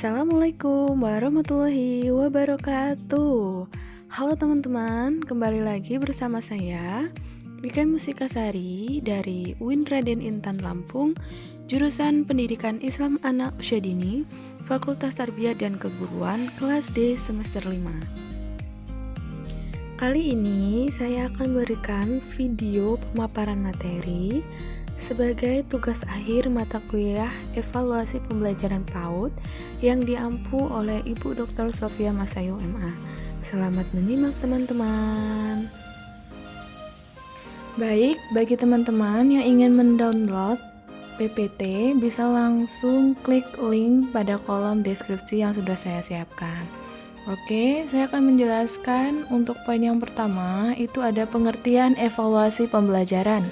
Assalamualaikum warahmatullahi wabarakatuh. Halo teman-teman, kembali lagi bersama saya Niken Musikasari dari UIN Raden Intan Lampung, jurusan Pendidikan Islam Anak Usia Dini, Fakultas Tarbiyah dan Keguruan, kelas D semester 5. Kali ini saya akan memberikan video pemaparan materi sebagai tugas akhir mata kuliah evaluasi pembelajaran PAUD yang diampu oleh Ibu Dr. Sofia Masayu MA. Selamat menyimak teman-teman. Baik, bagi teman-teman yang ingin mendownload PPT bisa langsung klik link pada kolom deskripsi yang sudah saya siapkan. Oke, saya akan menjelaskan untuk poin yang pertama, itu ada pengertian evaluasi pembelajaran.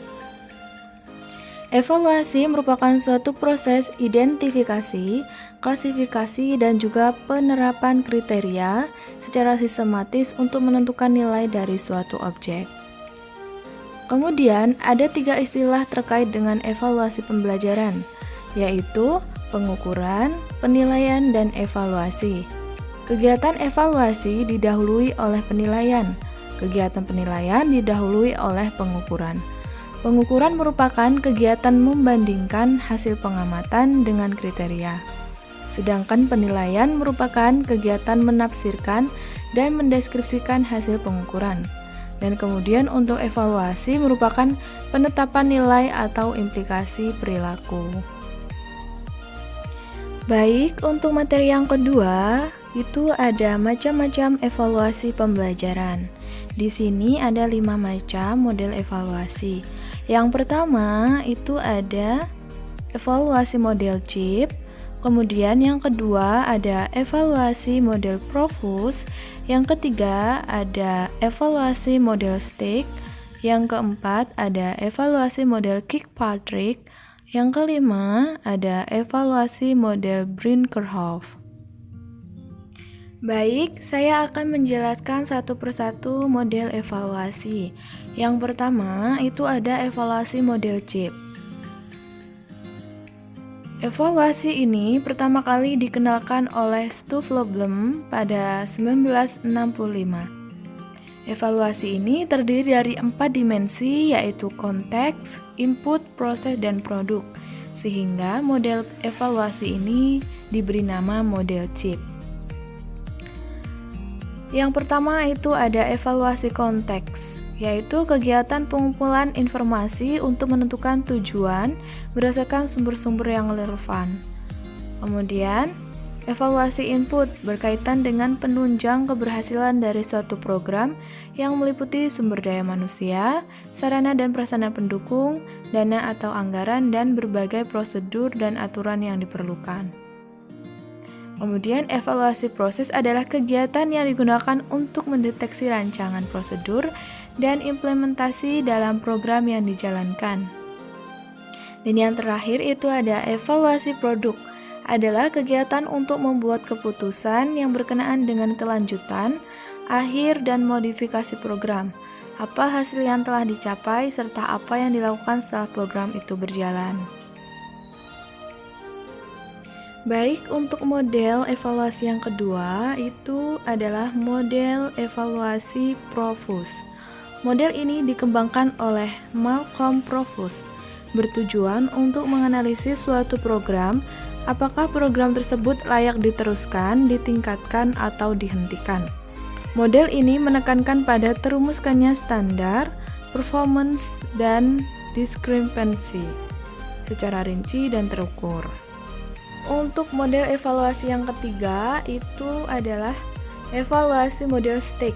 Evaluasi merupakan suatu proses identifikasi, klasifikasi, dan juga penerapan kriteria secara sistematis untuk menentukan nilai dari suatu objek. Kemudian, ada 3 istilah terkait dengan evaluasi pembelajaran, yaitu pengukuran, penilaian, dan evaluasi. Kegiatan evaluasi didahului oleh penilaian, kegiatan penilaian didahului oleh pengukuran. Pengukuran merupakan kegiatan membandingkan hasil pengamatan dengan kriteria. Sedangkan penilaian merupakan kegiatan menafsirkan dan mendeskripsikan hasil pengukuran. Dan kemudian untuk evaluasi merupakan penetapan nilai atau implikasi perilaku. Baik, untuk materi yang kedua, itu ada macam-macam evaluasi pembelajaran. Di sini ada 5 macam model evaluasi. Yang pertama itu ada evaluasi model CHIP, kemudian yang kedua ada evaluasi model Profus, yang ketiga ada evaluasi model STIC, yang keempat ada evaluasi model Kirkpatrick, yang kelima ada evaluasi model Brinkerhoff. Baik, saya akan menjelaskan satu persatu model evaluasi. Yang pertama, itu ada evaluasi model CHIP. Evaluasi ini pertama kali dikenalkan oleh Stu Vloblem pada 1965. Evaluasi ini terdiri dari 4 dimensi, yaitu konteks, input, proses, dan produk. Sehingga model evaluasi ini diberi nama model CHIP. Yang pertama itu ada evaluasi konteks, yaitu kegiatan pengumpulan informasi untuk menentukan tujuan berdasarkan sumber-sumber yang relevan. Kemudian, evaluasi input berkaitan dengan penunjang keberhasilan dari suatu program yang meliputi sumber daya manusia, sarana dan prasarana pendukung, dana atau anggaran, dan berbagai prosedur dan aturan yang diperlukan. Kemudian, evaluasi proses adalah kegiatan yang digunakan untuk mendeteksi rancangan prosedur dan implementasi dalam program yang dijalankan. Dan yang terakhir itu ada evaluasi produk, adalah kegiatan untuk membuat keputusan yang berkenaan dengan kelanjutan, akhir, dan modifikasi program. Apa hasil yang telah dicapai, serta apa yang dilakukan setelah program itu berjalan. Baik, untuk model evaluasi yang kedua itu adalah model evaluasi Profus. Model ini dikembangkan oleh Malcolm Profus, bertujuan untuk menganalisis suatu program, apakah program tersebut layak diteruskan, ditingkatkan, atau dihentikan. Model ini menekankan pada terumuskannya standar, performance, dan discrepancy secara rinci dan terukur. Untuk model evaluasi yang ketiga itu adalah evaluasi model STIC.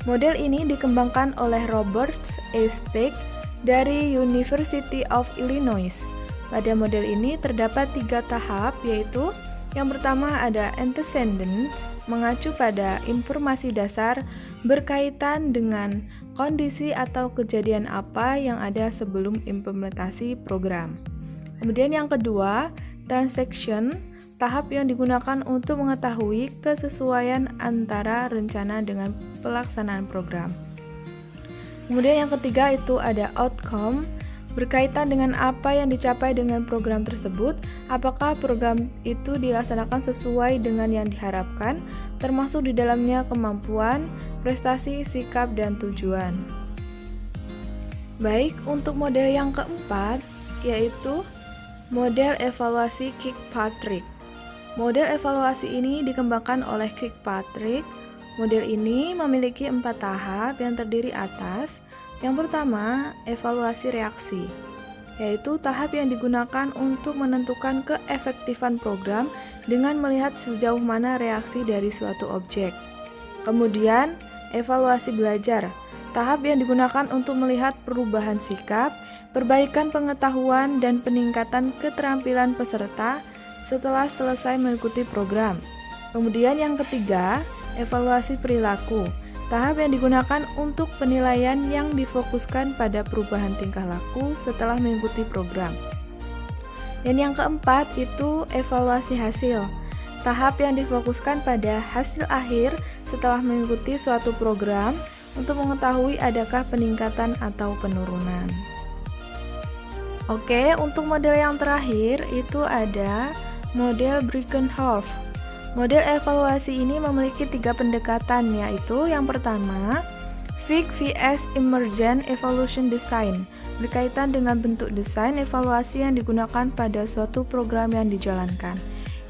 Model ini dikembangkan oleh Robert A. STIC dari University of Illinois. Pada model ini terdapat 3 tahap, yaitu yang pertama ada antecedents, mengacu pada informasi dasar berkaitan dengan kondisi atau kejadian apa yang ada sebelum implementasi program. Kemudian yang kedua, transaction, tahap yang digunakan untuk mengetahui kesesuaian antara rencana dengan pelaksanaan program. Kemudian yang ketiga itu ada outcome, berkaitan dengan apa yang dicapai dengan program tersebut, apakah program itu dilaksanakan sesuai dengan yang diharapkan, termasuk di dalamnya kemampuan, prestasi, sikap, dan tujuan. Baik, untuk model yang keempat, yaitu model evaluasi Kirkpatrick. Model evaluasi ini dikembangkan oleh Kirkpatrick. Model ini memiliki 4 tahap yang terdiri atas: yang pertama, evaluasi reaksi, yaitu tahap yang digunakan untuk menentukan keefektifan program dengan melihat sejauh mana reaksi dari suatu objek. Kemudian, evaluasi belajar, tahap yang digunakan untuk melihat perubahan sikap, perbaikan pengetahuan, dan peningkatan keterampilan peserta setelah selesai mengikuti program. Kemudian yang ketiga, evaluasi perilaku, tahap yang digunakan untuk penilaian yang difokuskan pada perubahan tingkah laku setelah mengikuti program. Dan yang keempat itu evaluasi hasil, tahap yang difokuskan pada hasil akhir setelah mengikuti suatu program untuk mengetahui adakah peningkatan atau penurunan. Oke, untuk model yang terakhir itu ada model Birkenhoff. Model evaluasi ini memiliki 3 pendekatan, yaitu yang pertama, Fixed vs Emergent Evaluation Design, berkaitan dengan bentuk desain evaluasi yang digunakan pada suatu program yang dijalankan.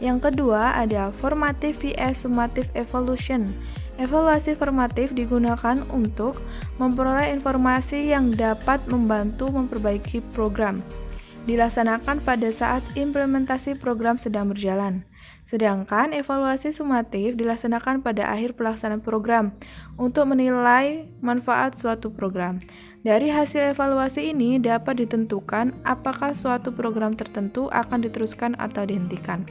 Yang kedua ada Formative vs Summative Evaluation. Evaluasi formatif digunakan untuk memperoleh informasi yang dapat membantu memperbaiki program, dilaksanakan pada saat implementasi program sedang berjalan. Sedangkan evaluasi sumatif dilaksanakan pada akhir pelaksanaan program untuk menilai manfaat suatu program. Dari hasil evaluasi ini dapat ditentukan apakah suatu program tertentu akan diteruskan atau dihentikan.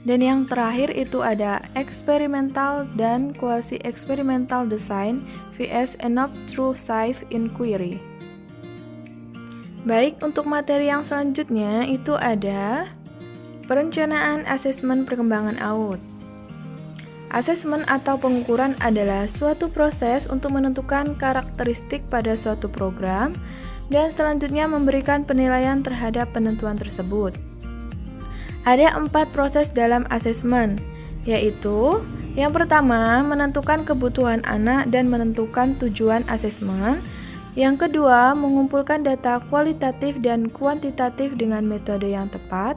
Dan yang terakhir itu ada eksperimental dan quasi-eksperimental design vs unobtrusive inquiry. Baik, untuk materi yang selanjutnya itu ada perencanaan asesmen perkembangan AUD. Asesmen atau pengukuran adalah suatu proses untuk menentukan karakteristik pada suatu program dan selanjutnya memberikan penilaian terhadap penentuan tersebut. Ada 4 proses dalam asesmen, yaitu yang pertama, menentukan kebutuhan anak dan menentukan tujuan asesmen. Yang kedua, mengumpulkan data kualitatif dan kuantitatif dengan metode yang tepat.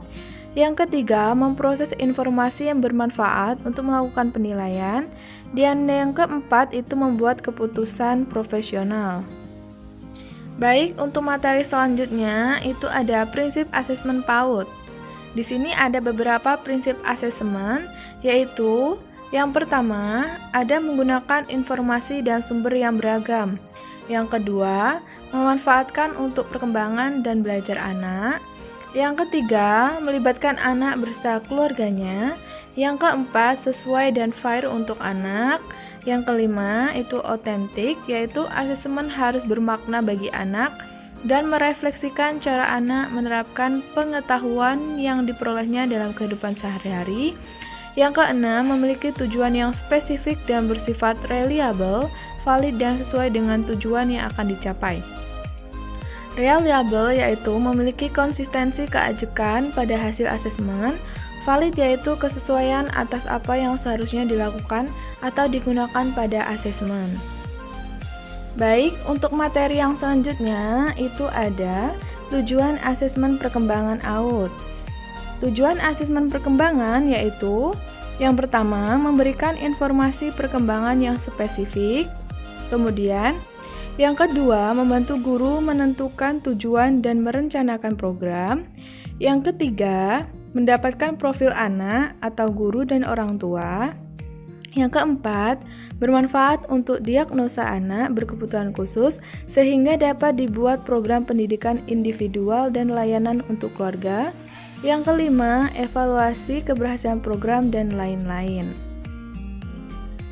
Yang ketiga, memproses informasi yang bermanfaat untuk melakukan penilaian. Dan yang keempat, itu membuat keputusan profesional. Baik, untuk materi selanjutnya, itu ada prinsip asesmen PAUD. Di sini ada beberapa prinsip asesmen, yaitu yang pertama, ada menggunakan informasi dan sumber yang beragam. Yang kedua, memanfaatkan untuk perkembangan dan belajar anak. Yang ketiga, melibatkan anak beserta keluarganya. Yang keempat, sesuai dan fair untuk anak. Yang kelima, itu otentik, yaitu asesmen harus bermakna bagi anak dan merefleksikan cara anak menerapkan pengetahuan yang diperolehnya dalam kehidupan sehari-hari. Yang keenam, memiliki tujuan yang spesifik dan bersifat reliable, valid dan sesuai dengan tujuan yang akan dicapai. Reliable yaitu memiliki konsistensi keajekan pada hasil asesmen. Valid yaitu kesesuaian atas apa yang seharusnya dilakukan atau digunakan pada asesmen. Baik, untuk materi yang selanjutnya itu ada tujuan asesmen perkembangan AUD. Tujuan asesmen perkembangan yaitu yang pertama, memberikan informasi perkembangan yang spesifik. Kemudian, yang kedua, membantu guru menentukan tujuan dan merencanakan program. Yang ketiga, mendapatkan profil anak atau guru dan orang tua. Yang keempat, bermanfaat untuk diagnosa anak berkebutuhan khusus sehingga dapat dibuat program pendidikan individual dan layanan untuk keluarga. Yang kelima, evaluasi keberhasilan program dan lain-lain.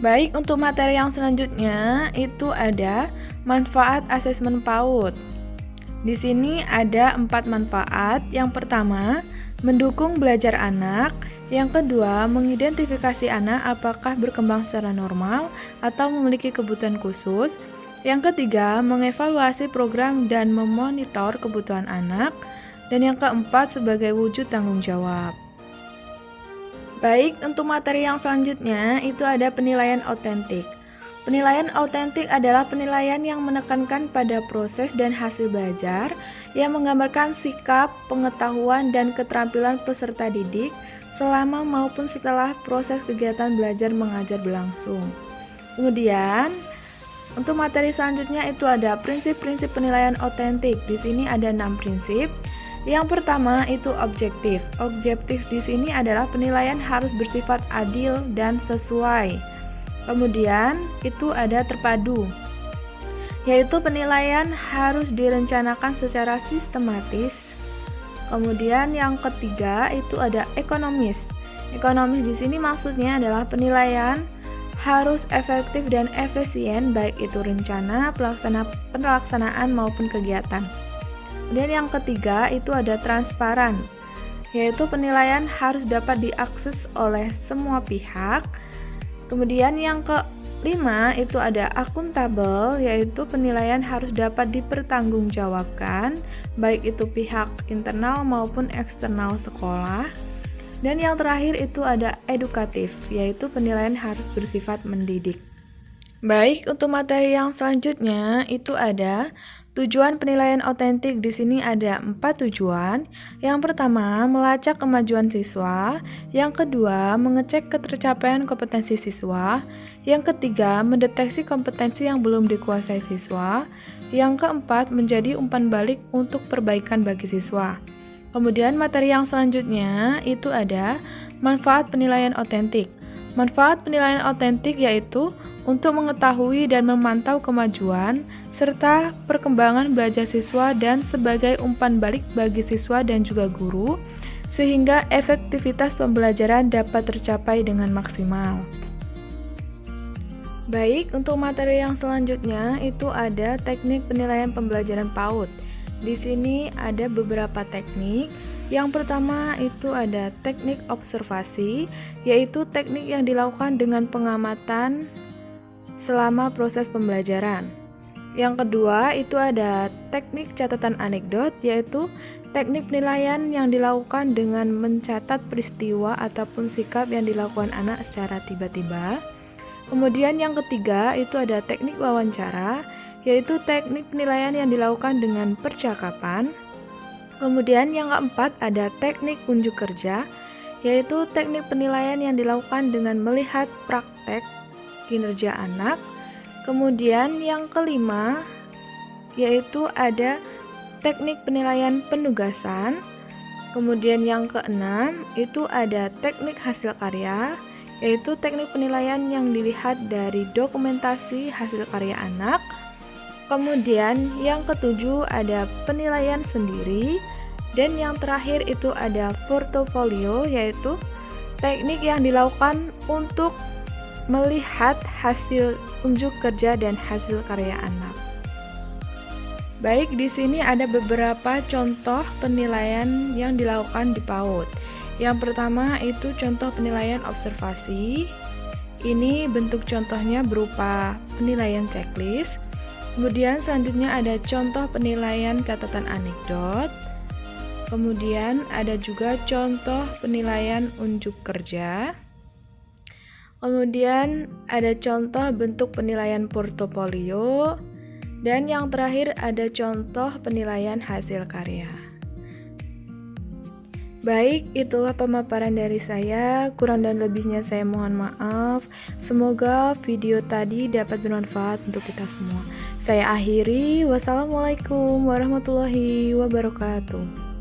Baik, untuk materi yang selanjutnya itu ada manfaat asesmen PAUD. Di sini ada 4 manfaat. Yang pertama, mendukung belajar anak. Yang kedua, mengidentifikasi anak apakah berkembang secara normal atau memiliki kebutuhan khusus. Yang ketiga, mengevaluasi program dan memonitor kebutuhan anak. Dan yang keempat, sebagai wujud tanggung jawab. Baik, untuk materi yang selanjutnya itu ada penilaian autentik. Penilaian autentik adalah penilaian yang menekankan pada proses dan hasil belajar, yang menggambarkan sikap, pengetahuan, dan keterampilan peserta didik selama maupun setelah proses kegiatan belajar mengajar berlangsung. Kemudian, untuk materi selanjutnya itu ada prinsip-prinsip penilaian autentik. Di sini ada 6 prinsip. Yang pertama itu objektif. Objektif di sini adalah penilaian harus bersifat adil dan sesuai. Kemudian itu ada terpadu, yaitu penilaian harus direncanakan secara sistematis. Kemudian yang ketiga itu ada ekonomis. Ekonomis di sini maksudnya adalah penilaian harus efektif dan efisien, baik itu rencana, pelaksanaan maupun kegiatan. Kemudian yang ketiga itu ada transparan, yaitu penilaian harus dapat diakses oleh semua pihak. Kemudian yang kelima itu ada akuntabel, yaitu penilaian harus dapat dipertanggungjawabkan, baik itu pihak internal maupun eksternal sekolah. Dan yang terakhir itu ada edukatif, yaitu penilaian harus bersifat mendidik. Baik, untuk materi yang selanjutnya itu ada tujuan penilaian autentik. Di sini ada 4 tujuan. Yang pertama, melacak kemajuan siswa. Yang kedua, mengecek ketercapaian kompetensi siswa. Yang ketiga, mendeteksi kompetensi yang belum dikuasai siswa. Yang keempat, menjadi umpan balik untuk perbaikan bagi siswa. Kemudian materi yang selanjutnya itu ada manfaat penilaian autentik. Manfaat penilaian autentik yaitu untuk mengetahui dan memantau kemajuan serta perkembangan belajar siswa dan sebagai umpan balik bagi siswa dan juga guru, sehingga efektivitas pembelajaran dapat tercapai dengan maksimal. Baik, untuk materi yang selanjutnya itu ada teknik penilaian pembelajaran PAUD. Di sini ada beberapa teknik. Yang pertama itu ada teknik observasi, yaitu teknik yang dilakukan dengan pengamatan selama proses pembelajaran. Yang kedua itu ada teknik catatan anekdot, yaitu teknik penilaian yang dilakukan dengan mencatat peristiwa ataupun sikap yang dilakukan anak secara tiba-tiba. Kemudian yang ketiga itu ada teknik wawancara, yaitu teknik penilaian yang dilakukan dengan percakapan. Kemudian yang keempat ada teknik unjuk kerja, yaitu teknik penilaian yang dilakukan dengan melihat praktek kinerja anak. Kemudian yang kelima yaitu ada teknik penilaian penugasan. Kemudian yang keenam itu ada teknik hasil karya, yaitu teknik penilaian yang dilihat dari dokumentasi hasil karya anak. Kemudian yang ketujuh ada penilaian sendiri. Dan yang terakhir itu ada portofolio, yaitu teknik yang dilakukan untuk melihat hasil unjuk kerja dan hasil karya anak. Baik, di sini ada beberapa contoh penilaian yang dilakukan di PAUD. Yang pertama itu contoh penilaian observasi. Ini bentuk contohnya berupa penilaian checklist. Kemudian selanjutnya ada contoh penilaian catatan anekdot. Kemudian ada juga contoh penilaian unjuk kerja. Kemudian ada contoh bentuk penilaian portofolio. Dan yang terakhir ada contoh penilaian hasil karya. Baik, itulah pemaparan dari saya. Kurang dan lebihnya saya mohon maaf. Semoga video tadi dapat bermanfaat untuk kita semua. Saya akhiri. Wassalamualaikum warahmatullahi wabarakatuh.